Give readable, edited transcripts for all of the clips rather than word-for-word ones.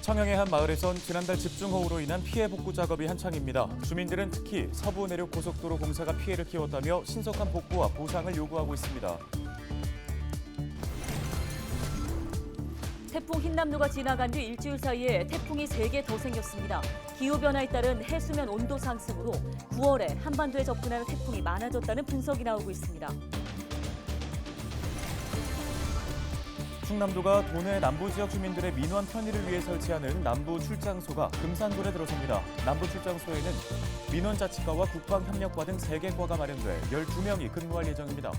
청양의 한 마을에선 지난달 집중호우로 인한 피해 복구 작업이 한창입니다. 주민들은 특히 서부 내륙 고속도로 공사가 피해를 키웠다며 신속한 복구와 보상을 요구하고 있습니다. 태풍 흰남노가 지나간 뒤 일주일 사이에 태풍이 3개 더 생겼습니다. 기후변화에 따른 해수면 온도 상승으로 9월에 한반도에 접근하는 태풍이 많아졌다는 분석이 나오고 있습니다. 충남도가 도내 남부 지역 주민들의 민원 편의를 위해 설치하는 남부 출장소가 금산군에 들어섭니다. 남부 출장소에는 민원자치과와 국방협력과 등 3개 과가 마련돼 12명이 근무할 예정입니다.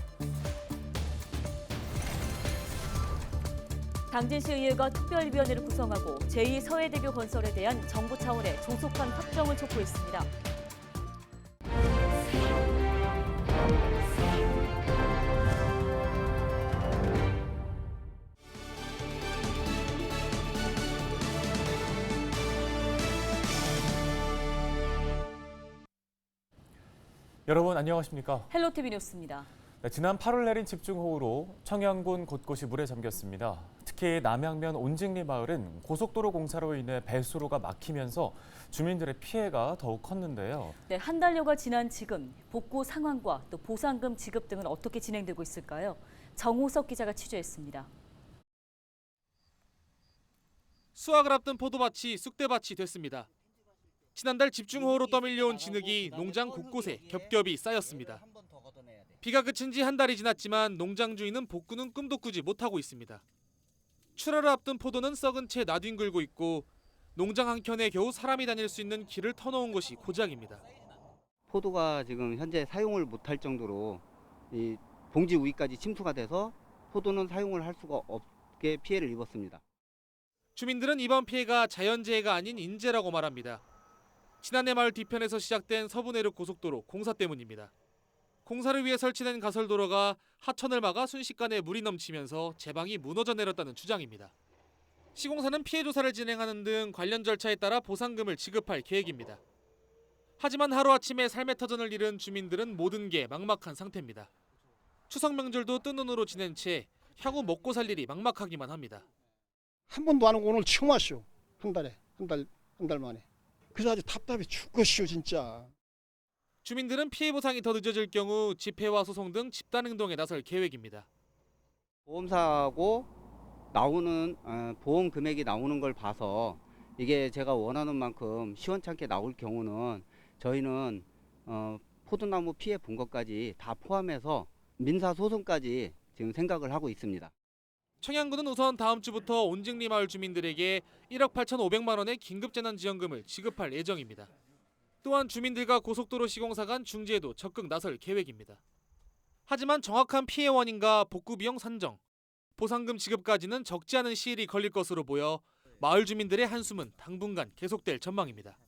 당진시의회가 특별위원회를 구성하고 제2서해대교 건설에 대한 정부 차원의 조속한 확정을 촉구했습니다. 여러분 안녕하십니까? 헬로티비 뉴스입니다. 네, 지난 8월 내린 집중호우로 청양군 곳곳이 물에 잠겼습니다. 특히 남양면 온직리 마을은 고속도로 공사로 인해 배수로가 막히면서 주민들의 피해가 더욱 컸는데요. 네, 한 달여가 지난 지금 복구 상황과 또 보상금 지급 등은 어떻게 진행되고 있을까요? 정호석 기자가 취재했습니다. 수확을 앞둔 포도밭이 쑥대밭이 됐습니다. 지난달 집중호우로 떠밀려온 진흙이 농장 곳곳에 겹겹이 쌓였습니다. 비가 그친 지 한 달이 지났지만 농장 주인은 복구는 꿈도 꾸지 못하고 있습니다. 출하를 앞둔 포도는 썩은 채 나뒹굴고 있고 농장 한켠에 겨우 사람이 다닐 수 있는 길을 터놓은 것이 고작입니다. 포도가 지금 현재 사용을 못할 정도로 이 봉지 우위까지 침투가 돼서 포도는 사용을 할 수가 없게 피해를 입었습니다. 주민들은 이번 피해가 자연재해가 아닌 인재라고 말합니다. 지난해 마을 뒤편에서 시작된 서부 내륙 고속도로 공사 때문입니다. 공사를 위해 설치된 가설도로가 하천을 막아 순식간에 물이 넘치면서 제방이 무너져 내렸다는 주장입니다. 시공사는 피해 조사를 진행하는 등 관련 절차에 따라 보상금을 지급할 계획입니다. 하지만 하루아침에 삶의 터전을 잃은 주민들은 모든 게 막막한 상태입니다. 추석 명절도 뜬 눈으로 지낸 채 향후 먹고 살 일이 막막하기만 합니다. 한 번도 안 오고 오늘 처음 왔쇼. 한 달 만에. 그래서 아주 답답해 죽겠쇼 진짜. 주민들은 피해 보상이 더 늦어질 경우 집회와 소송 등 집단 행동에 나설 계획입니다. 보험사하고 나오는 보험 금액이 나오는 걸 봐서 이게 제가 원하는 만큼 시원찮게 나올 경우는 저희는 포도나무 피해 본 것까지 다 포함해서 민사 소송까지 지금 생각을 하고 있습니다. 청양군은 우선 다음 주부터 온직리 마을 주민들에게 1억 8,500만 원의 긴급재난지원금을 지급할 예정입니다. 또한 주민들과 고속도로 시공사 간 중재에도 적극 나설 계획입니다. 하지만 정확한 피해 원인과 복구 비용 산정, 보상금 지급까지는 적지 않은 시일이 걸릴 것으로 보여 마을 주민들의 한숨은 당분간 계속될 전망입니다.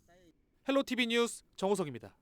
헬로티비 뉴스 정호석입니다.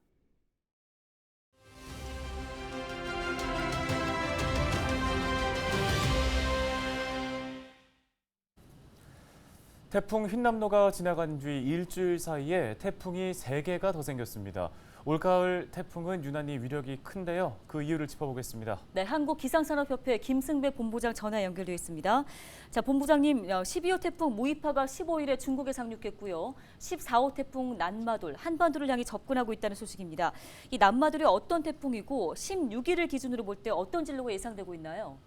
태풍 흰남노가 지나간 뒤 일주일 사이에 태풍이 3개가 더 생겼습니다. 올가을 태풍은 유난히 위력이 큰데요. 그 이유를 짚어보겠습니다. 네, 한국기상산업협회 김승배 본부장 전화 연결되어 있습니다. 자, 본부장님, 12호 태풍 모이파가 15일에 중국에 상륙했고요. 14호 태풍 난마돌, 한반도를 향해 접근하고 있다는 소식입니다. 이 난마돌이 어떤 태풍이고 16일을 기준으로 볼 때 어떤 진로가 예상되고 있나요?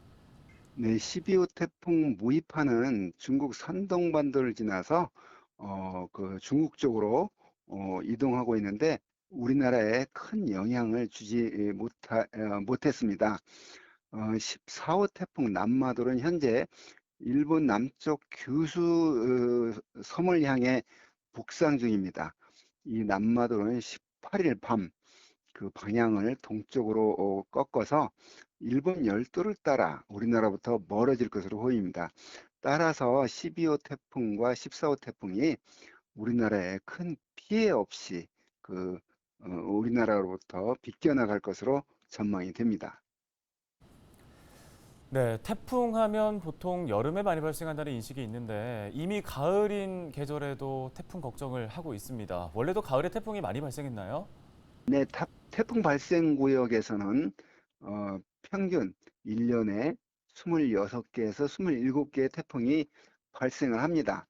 네, 12호 태풍 모이파는 중국 산동반도를 지나서 중국 쪽으로 이동하고 있는데 우리나라에 큰 영향을 주지 못했습니다. 14호 태풍 남마돌은 현재 일본 남쪽 규슈 섬을 향해 북상 중입니다. 이 남마돌은 18일 밤 그 방향을 동쪽으로 꺾어서 일본 열도를 따라 우리나라부터 멀어질 것으로 보입니다. 따라서 12호 태풍과 14호 태풍이 우리나라에 큰 피해 없이 우리나라로부터 비껴나갈 것으로 전망이 됩니다. 네, 태풍 하면 보통 여름에 많이 발생한다는 인식이 있는데 이미 가을인 계절에도 태풍 걱정을 하고 있습니다. 원래도 가을에 태풍이 많이 발생했나요? 네, 태풍 발생 구역에서는 평균 1년에 26개에서 27개의 태풍이 발생을 합니다.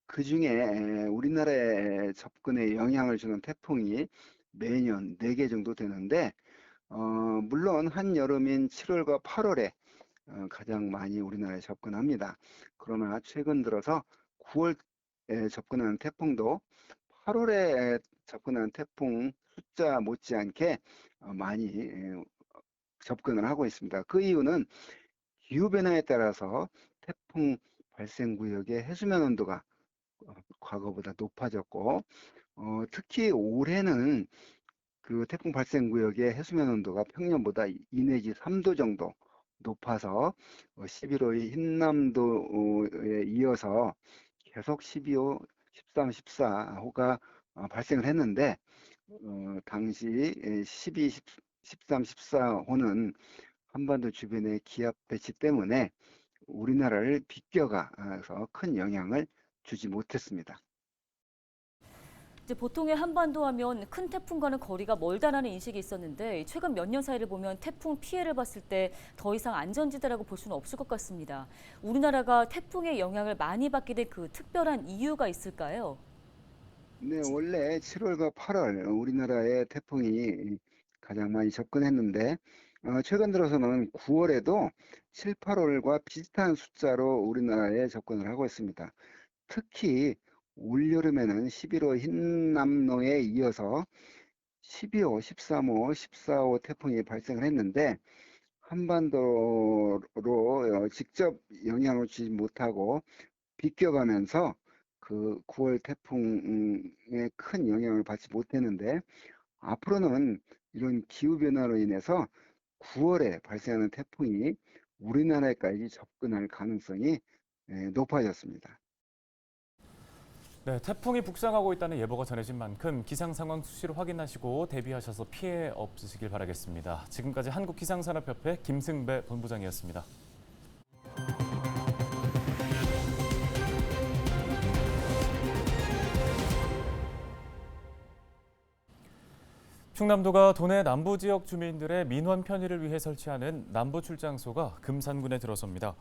그중에 우리나라에 접근에 영향을 주는 태풍이 매년 4개 정도 되는데 물론 한여름인 7월과 8월에 가장 많이 우리나라에 접근합니다. 그러나 최근 들어서 9월에 접근하는 태풍도 8월에 접근하는 태풍 숫자 못지않게 많이 접근을 하고 있습니다. 그 이유는 기후변화에 따라서 태풍 발생 구역의 해수면 온도가 과거보다 높아졌고 특히 올해는 그 태풍 발생 구역의 해수면 온도가 평년보다 2 내지 3도 정도 높아서 11호의 흰남도에 이어서 계속 12호, 13, 14호가 발생을 했는데 당시 12, 13, 14호는 한반도 주변의 기압 배치 때문에 우리나라를 비껴가서 큰 영향을 주지 못했습니다. 이제 보통의 한반도 하면 큰 태풍과는 거리가 멀다라는 인식이 있었는데 최근 몇 년 사이를 보면 태풍 피해를 봤을 때 더 이상 안전지대라고 볼 수는 없을 것 같습니다. 우리나라가 태풍의 영향을 많이 받게 된 그 특별한 이유가 있을까요? 네, 원래 7월과 8월 우리나라에 태풍이 가장 많이 접근했는데 최근 들어서는 9월에도 7, 8월과 비슷한 숫자로 우리나라에 접근을 하고 있습니다. 특히 올여름에는 11호 흰남노에 이어서 12호, 13호, 14호 태풍이 발생을 했는데 한반도로 직접 영향을 주지 못하고 비껴가면서 그 9월 태풍에 큰 영향을 받지 못했는데 앞으로는 이런 기후변화로 인해서 9월에 발생하는 태풍이 우리나라에까지 접근할 가능성이 높아졌습니다. 네, 태풍이 북상하고 있다는 예보가 전해진 만큼 기상 상황 수시로 확인하시고 대비하셔서 피해 없으시길 바라겠습니다. 지금까지 한국기상산업협회 김승배 본부장이었습니다. 충남도가 도내 남부 지역 주민들의 민원 편의를 위해 설치하는 남부 출장소가 금산군에 들어섭니다.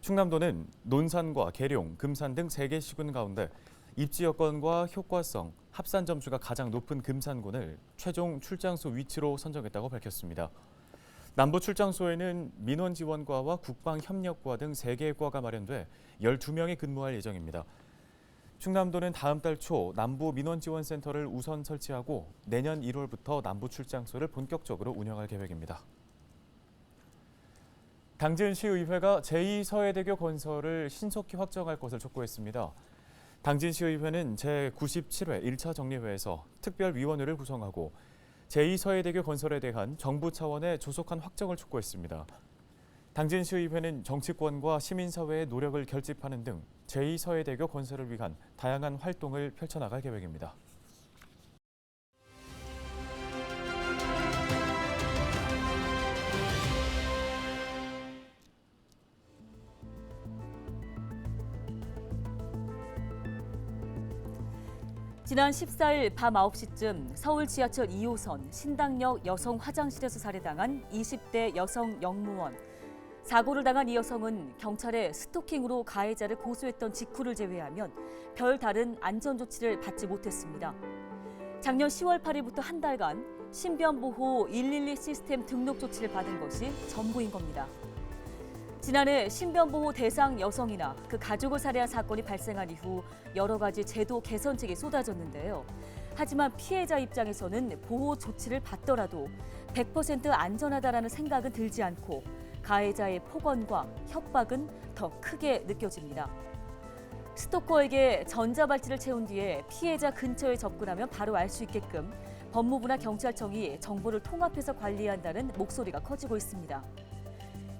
충남도는 논산과 계룡, 금산 등 3개 시군 가운데 입지 여건과 효과성, 합산 점수가 가장 높은 금산군을 최종 출장소 위치로 선정했다고 밝혔습니다. 남부 출장소에는 민원지원과와 국방협력과 등 3개의 과가 마련돼 12명이 근무할 예정입니다. 충남도는 다음 달 초 남부 민원지원센터를 우선 설치하고 내년 1월부터 남부 출장소를 본격적으로 운영할 계획입니다. 당진시의회가 제2서해대교 건설을 신속히 확정할 것을 촉구했습니다. 당진시의회는 제97회 1차 정례회에서 특별위원회를 구성하고 제2서해대교 건설에 대한 정부 차원의 조속한 확정을 촉구했습니다. 당진시의회는 정치권과 시민사회의 노력을 결집하는 등 제2서해대교 건설을 위한 다양한 활동을 펼쳐나갈 계획입니다. 지난 14일 밤 9시쯤 서울 지하철 2호선 신당역 여성 화장실에서 살해당한 20대 여성 영무원. 사고를 당한 이 여성은 경찰에 스토킹으로 가해자를 고소했던 직후를 제외하면 별다른 안전조치를 받지 못했습니다. 작년 10월 8일부터 한 달간 신변보호 112 시스템 등록 조치를 받은 것이 전부인 겁니다. 지난해 신변보호 대상 여성이나 그 가족을 살해한 사건이 발생한 이후 여러 가지 제도 개선책이 쏟아졌는데요. 하지만 피해자 입장에서는 보호 조치를 받더라도 100% 안전하다라는 생각은 들지 않고 가해자의 폭언과 협박은 더 크게 느껴집니다. 스토커에게 전자발찌를 채운 뒤에 피해자 근처에 접근하면 바로 알 수 있게끔 법무부나 경찰청이 정보를 통합해서 관리한다는 목소리가 커지고 있습니다.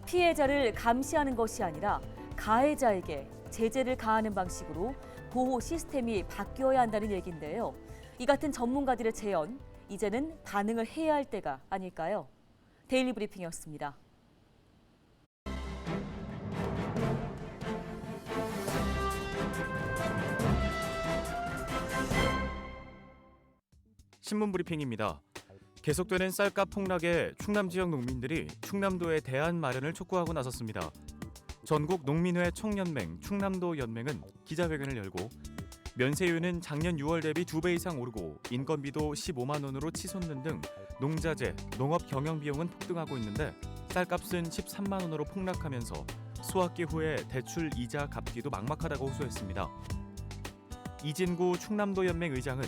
피해자를 감시하는 것이 아니라 가해자에게 제재를 가하는 방식으로 보호 시스템이 바뀌어야 한다는 얘기인데요. 이 같은 전문가들의 제언, 이제는 반응을 해야 할 때가 아닐까요? 데일리 브리핑이었습니다. 신문 브리핑입니다. 계속되는 쌀값 폭락에 충남 지역 농민들이 충남도의 대안 마련을 촉구하고 나섰습니다. 전국 농민회 총연맹 충남도 연맹은 기자회견을 열고 면세율은 작년 6월 대비 2배 이상 오르고 인건비도 15만 원으로 치솟는 등 농자재, 농업 경영 비용은 폭등하고 있는데 쌀값은 13만 원으로 폭락하면서 수확기 후에 대출 이자 갚기도 막막하다고 호소했습니다. 이진구 충남도 연맹 의장은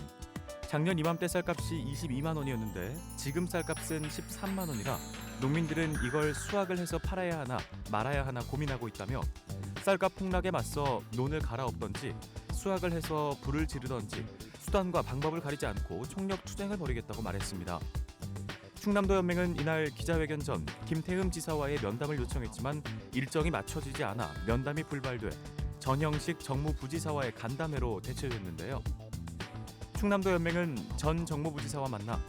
작년 이맘때 쌀값이 22만 원이었는데 지금 쌀값은 13만 원이라 농민들은 이걸 수확을 해서 팔아야 하나 말아야 하나 고민하고 있다며 쌀값 폭락에 맞서 논을 갈아엎던지 수확을 해서 불을 지르던지 수단과 방법을 가리지 않고 총력 투쟁을 벌이겠다고 말했습니다. 충남도 연맹은 이날 기자회견 전 김태흠 지사와의 면담을 요청했지만 일정이 맞춰지지 않아 면담이 불발돼 전형식 정무부지사와의 간담회로 대체됐는데요. 충남도 연맹은 전 정무부지사와 만나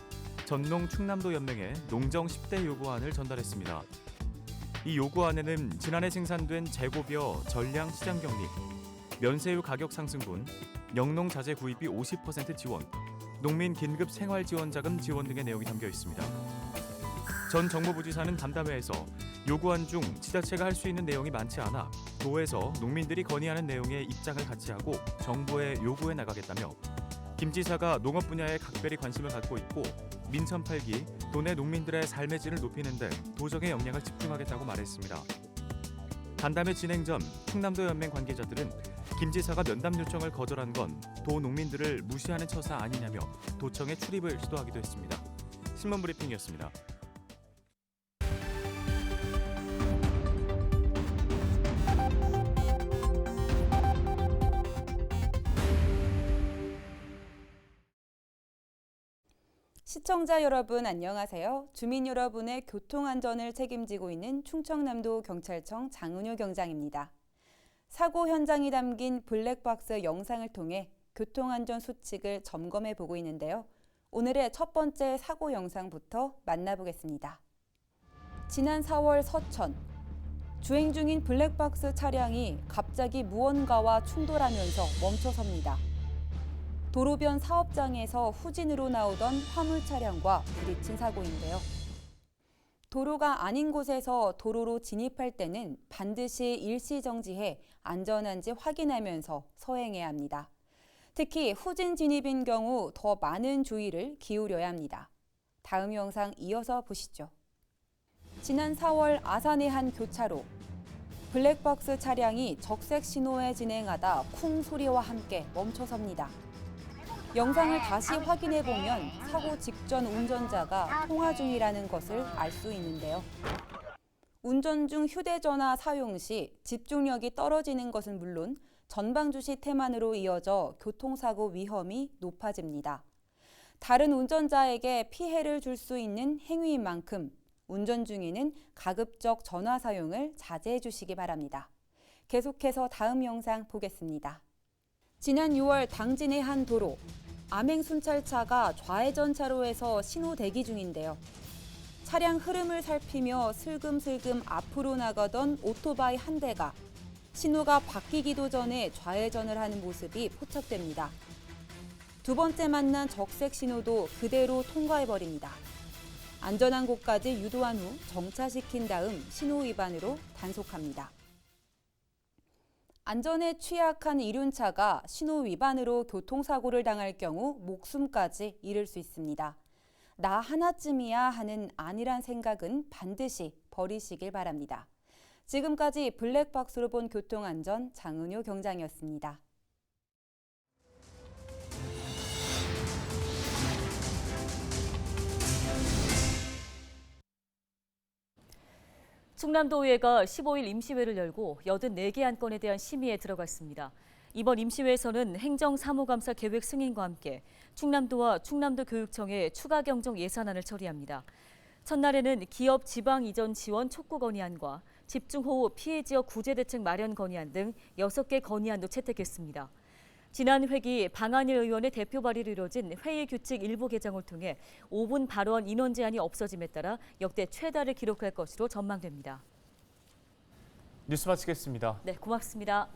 전농 충남도 연맹에 농정 10대 요구안을 전달했습니다. 이 요구안에는 지난해 생산된 재고벼 전량 시장 격리, 면세유 가격 상승분, 영농 자재 구입비 50% 지원, 농민 긴급 생활 지원 자금 지원 등의 내용이 담겨 있습니다. 전 정무부지사는 간담회에서 요구안 중 지자체가 할 수 있는 내용이 많지 않아 도에서 농민들이 건의하는 내용에 입장을 같이 하고 정부에 요구해 나가겠다며 김 지사가 농업 분야에 각별히 관심을 갖고 있고 민천 8기, 도내 농민들의 삶의 질을 높이는 데 도정의 역량을 집중하겠다고 말했습니다. 간담회 진행 전 충남도 연맹 관계자들은 김 지사가 면담 요청을 거절한 건 도 농민들을 무시하는 처사 아니냐며 도청의 출입을 시도하기도 했습니다. 신문 브리핑이었습니다. 시청자 여러분 안녕하세요. 주민 여러분의 교통안전을 책임지고 있는 충청남도 경찰청 장은효 경장입니다. 사고 현장이 담긴 블랙박스 영상을 통해 교통안전 수칙을 점검해 보고 있는데요. 오늘의 첫 번째 사고 영상부터 만나보겠습니다. 지난 4월 서천, 주행 중인 블랙박스 차량이 갑자기 무언가와 충돌하면서 멈춰섭니다. 도로변 사업장에서 후진으로 나오던 화물 차량과 부딪힌 사고인데요. 도로가 아닌 곳에서 도로로 진입할 때는 반드시 일시정지해 안전한지 확인하면서 서행해야 합니다. 특히 후진 진입인 경우 더 많은 주의를 기울여야 합니다. 다음 영상 이어서 보시죠. 지난 4월 아산의 한 교차로, 블랙박스 차량이 적색 신호에 진행하다 쿵 소리와 함께 멈춰섭니다. 영상을 다시 확인해 보면 사고 직전 운전자가 통화 중이라는 것을 알 수 있는데요. 운전 중 휴대전화 사용 시 집중력이 떨어지는 것은 물론 전방주시 태만으로 이어져 교통사고 위험이 높아집니다. 다른 운전자에게 피해를 줄 수 있는 행위인 만큼 운전 중에는 가급적 전화 사용을 자제해 주시기 바랍니다. 계속해서 다음 영상 보겠습니다. 지난 6월 당진의 한 도로, 암행 순찰차가 좌회전 차로에서 신호 대기 중인데요. 차량 흐름을 살피며 슬금슬금 앞으로 나가던 오토바이 한 대가 신호가 바뀌기도 전에 좌회전을 하는 모습이 포착됩니다. 두 번째 만난 적색 신호도 그대로 통과해버립니다. 안전한 곳까지 유도한 후 정차시킨 다음 신호 위반으로 단속합니다. 안전에 취약한 이륜차가 신호 위반으로 교통사고를 당할 경우 목숨까지 잃을 수 있습니다. 나 하나쯤이야 하는 안일한 생각은 반드시 버리시길 바랍니다. 지금까지 블랙박스로 본 교통안전 장은효 경장이었습니다. 충남도의회가 15일 임시회를 열고 84개 안건에 대한 심의에 들어갔습니다. 이번 임시회에서는 행정사무감사 계획 승인과 함께 충남도와 충남도교육청의 추가 경정 예산안을 처리합니다. 첫날에는 기업 지방 이전 지원 촉구 건의안과 집중호우 피해 지역 구제 대책 마련 건의안 등 6개 건의안도 채택했습니다. 지난 회기 방한일 의원의 대표 발의로 이뤄진 회의 규칙 일부 개정을 통해 5분 발언 인원 제한이 없어짐에 따라 역대 최다를 기록할 것으로 전망됩니다. 뉴스 마치겠습니다. 네, 고맙습니다.